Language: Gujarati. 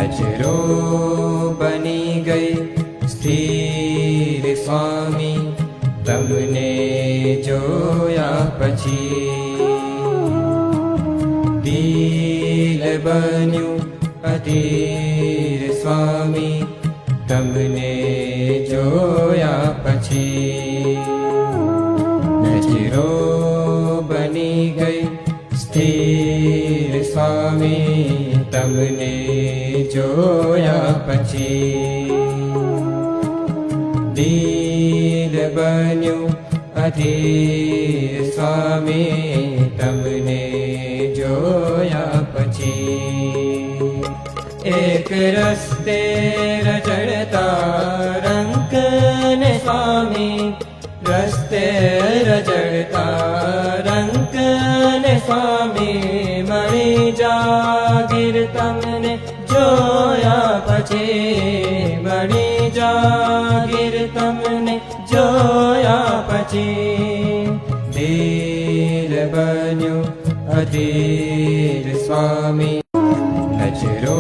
નજરો બની ગઈ સ્થિર સ્વામી, તમને જોયા પછી દિલ બન્યું અધીર સ્વામી, તમને જોયા પછી નજરો બની ગઈ સ્થિર સ્વામી, તમને જોયા પછી દિલ બન્યું અધીર સ્વામી, તમને જોયા પછી એક રસ્તે રજડતા રંકને સ્વામી, રસ્તે રજડતા રંકને સ્વામી, મળી જાગીર તમને જોયા પછી, મળી જાગીર તમને જોયા પછી દિલ બન્યું અધીર સ્વામી, નજરો